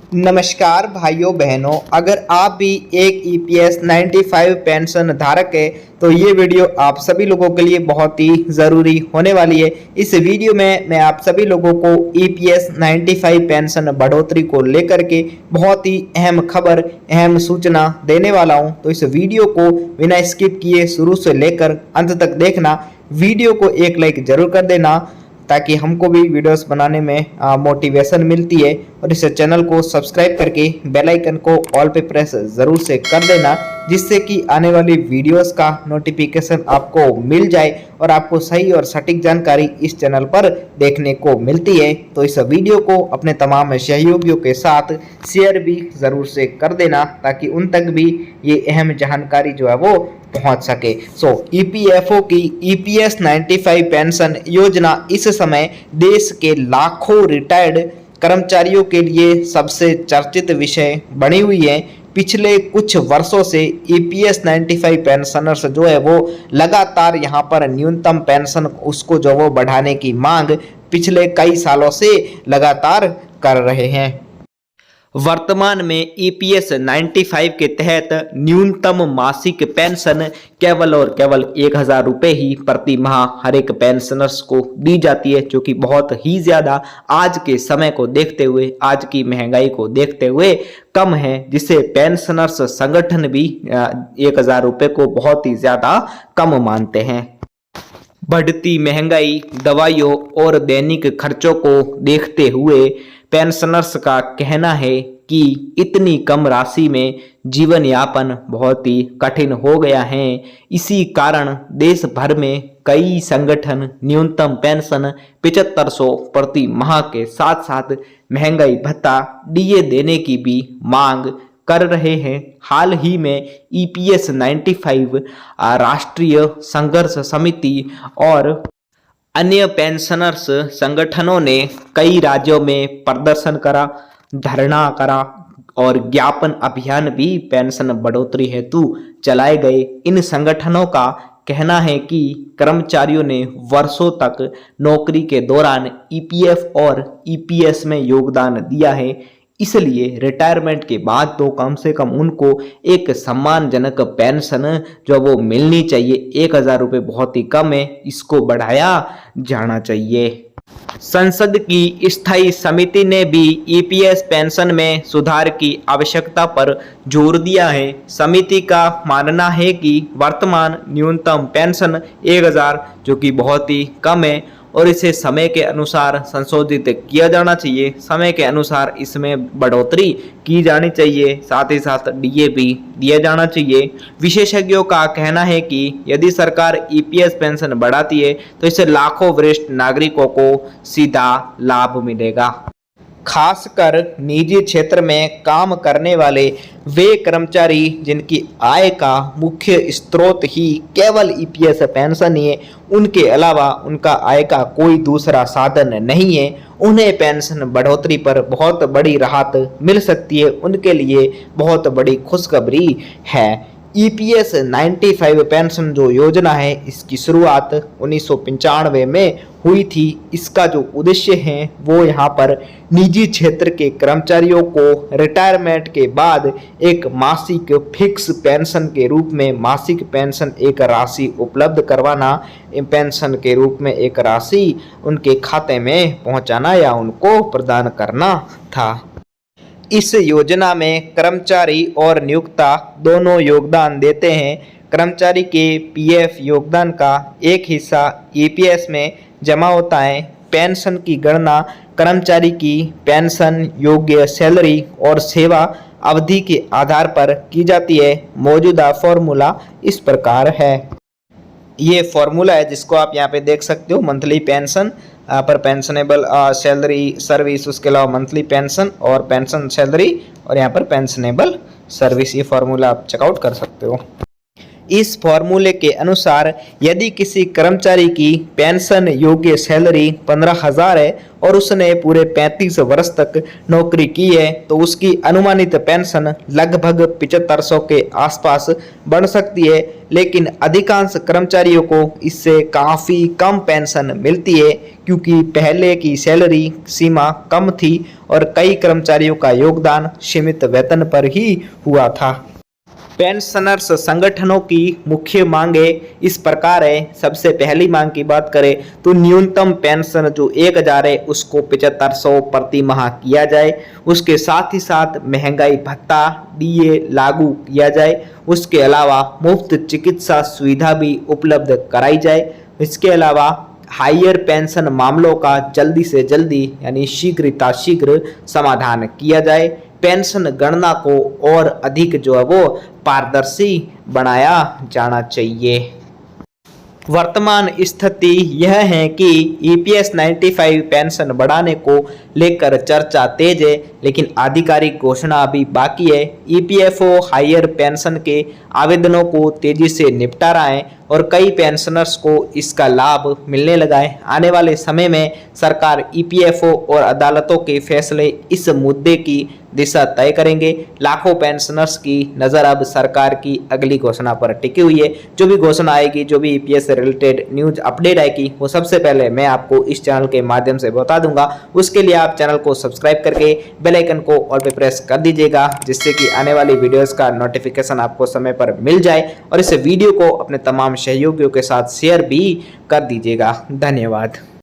नमस्कार भाइयों बहनों, अगर आप भी एक ईपीएस 95 पेंशन धारक है तो ये वीडियो आप सभी लोगों के लिए बहुत ही ज़रूरी होने वाली है। इस वीडियो में मैं आप सभी लोगों को ईपीएस 95 पेंशन बढ़ोतरी को लेकर के बहुत ही अहम खबर, अहम सूचना देने वाला हूं। तो इस वीडियो को बिना स्किप किए शुरू से लेकर अंत तक देखना। वीडियो को एक लाइक जरूर कर देना ताकि हमको भी वीडियोस बनाने में मोटिवेशन मिलती है, और इस चैनल को सब्सक्राइब करके बेल आइकन को ऑल पे प्रेस ज़रूर से कर देना, जिससे कि आने वाली वीडियोस का नोटिफिकेशन आपको मिल जाए और आपको सही और सटीक जानकारी इस चैनल पर देखने को मिलती है। तो इस वीडियो को अपने तमाम सहयोगियों के साथ शेयर भी ज़रूर से कर देना ताकि उन तक भी ये अहम जानकारी जो है वो पहुंच सके। ईपीएफओ की ईपीएस 95 पेंशन योजना इस समय देश के लाखों रिटायर्ड कर्मचारियों के लिए सबसे चर्चित विषय बनी हुई है। पिछले कुछ वर्षों से ईपीएस 95 पेंशनर्स जो है वो लगातार यहाँ पर न्यूनतम पेंशन उसको जो वो बढ़ाने की मांग पिछले कई सालों से लगातार कर रहे हैं। वर्तमान में ईपीएस 95 के तहत न्यूनतम मासिक पेंशन केवल और केवल 1000 रुपये ही प्रति माह हर एक पेंशनर्स को दी जाती है, जो कि बहुत ही ज़्यादा आज के समय को देखते हुए, आज की महंगाई को देखते हुए कम है, जिसे पेंशनर्स संगठन भी 1000 रुपये को बहुत ही ज़्यादा कम मानते हैं। बढ़ती महंगाई, दवाइयों और दैनिक खर्चों को देखते हुए पेंशनर्स का कहना है कि इतनी कम राशि में जीवन यापन बहुत ही कठिन हो गया है। इसी कारण देश भर में कई संगठन न्यूनतम पेंशन 7500 प्रति माह के साथ साथ महंगाई भत्ता डीए देने की भी मांग कर रहे हैं। हाल ही में ईपीएस 95 राष्ट्रीय संघर्ष समिति और अन्य पेंशनर्स संगठनों ने कई राज्यों में प्रदर्शन करा, धरना करा और ज्ञापन अभियान भी पेंशन बढ़ोतरी हेतु चलाए गए। इन संगठनों का कहना है कि कर्मचारियों ने वर्षों तक नौकरी के दौरान ईपीएफ और ईपीएस में योगदान दिया है, इसलिए रिटायरमेंट के बाद तो कम से कम उनको एक सम्मानजनक पेंशन जो वो मिलनी चाहिए। 1000 रुपये बहुत ही कम है, इसको बढ़ाया जाना चाहिए। संसद की स्थायी समिति ने भी ईपीएस पेंशन में सुधार की आवश्यकता पर जोर दिया है। समिति का मानना है कि वर्तमान न्यूनतम पेंशन 1000 जो कि बहुत ही कम है और इसे समय के अनुसार संशोधित किया जाना चाहिए। समय के अनुसार इसमें बढ़ोतरी की जानी चाहिए, साथ ही साथ डीए भी दिया जाना चाहिए। विशेषज्ञों का कहना है कि यदि सरकार ईपीएस पेंशन बढ़ाती है तो इससे लाखों वरिष्ठ नागरिकों को सीधा लाभ मिलेगा। खासकर निजी क्षेत्र में काम करने वाले वे कर्मचारी जिनकी आय का मुख्य स्रोत ही केवल ईपीएस पेंशन ही है, उनके अलावा उनका आय का कोई दूसरा साधन नहीं है, उन्हें पेंशन बढ़ोतरी पर बहुत बड़ी राहत मिल सकती है। उनके लिए बहुत बड़ी खुशखबरी है। ईपीएस 95 पेंशन जो योजना है, इसकी शुरुआत 1995 में हुई थी। इसका जो उद्देश्य है वो यहाँ पर निजी क्षेत्र के कर्मचारियों को रिटायरमेंट के बाद एक मासिक फिक्स पेंशन के रूप में मासिक पेंशन एक राशि उपलब्ध करवाना, पेंशन के रूप में एक राशि उनके खाते में पहुँचाना या उनको प्रदान करना था। इस योजना में कर्मचारी और नियोक्ता दोनों योगदान देते हैं। कर्मचारी के पीएफ योगदान का एक हिस्सा ईपीएस में जमा होता है। पेंशन की गणना कर्मचारी की पेंशन योग्य सैलरी और सेवा अवधि के आधार पर की जाती है। मौजूदा फॉर्मूला इस प्रकार है। ये फॉर्मूला है जिसको आप यहाँ पे देख सकते हो। मंथली पेंशन पर पेंशनेबल सैलरी सर्विस, उसके अलावा मंथली पेंशन और पेंशन सैलरी, और यहाँ पर पेंशनेबल सर्विस। ये फॉर्मूला आप चेकआउट कर सकते हो। इस फॉर्मूले के अनुसार यदि किसी कर्मचारी की पेंशन योग्य सैलरी 15,000 है और उसने पूरे 35 वर्ष तक नौकरी की है तो उसकी अनुमानित पेंशन लगभग 7500 के आसपास बढ़ सकती है। लेकिन अधिकांश कर्मचारियों को इससे काफ़ी कम पेंशन मिलती है क्योंकि पहले की सैलरी सीमा कम थी और कई कर्मचारियों का योगदान सीमित वेतन पर ही हुआ था। पेंशनर्स संगठनों की मुख्य मांगे इस प्रकार है। सबसे पहली मांग की बात करें तो न्यूनतम पेंशन जो 1000 है उसको 7500 प्रति माह किया जाए। उसके साथ ही साथ महंगाई भत्ता डीए लागू किया जाए। उसके अलावा मुफ्त चिकित्सा सुविधा भी उपलब्ध कराई जाए। इसके अलावा हायर पेंशन मामलों का जल्दी से जल्दी यानी शीघ्र समाधान किया जाए। पेंशन गणना को और अधिक जो है वो पारदर्शी बनाया जाना चाहिए। वर्तमान स्थिति यह है कि ईपीएस 95 पेंशन बढ़ाने को लेकर चर्चा तेज है, लेकिन आधिकारिक घोषणा अभी बाकी है। ईपीएफओ हायर पेंशन के आवेदनों को तेजी से निपटा रहा है और कई पेंशनर्स को इसका लाभ मिलने लगा है। आने वाले समय में सरकार ईपीएफओ और अदालतों के फैसले इस मुद्दे की दिशा तय करेंगे। लाखों पेंशनर्स की नज़र अब सरकार की अगली घोषणा पर टिकी हुई है। जो भी घोषणा आएगी, जो भी ईपीएस से रिलेटेड न्यूज अपडेट आएगी, वो सबसे पहले मैं आपको इस चैनल के माध्यम से बता दूंगा। उसके लिए आप चैनल को सब्सक्राइब करके बेल आइकन को ऑल पे प्रेस कर दीजिएगा, जिससे कि आने वाली वीडियोस का नोटिफिकेशन आपको समय पर मिल जाए। और इस वीडियो को अपने तमाम सहयोगियों के साथ शेयर भी कर दीजिएगा। धन्यवाद।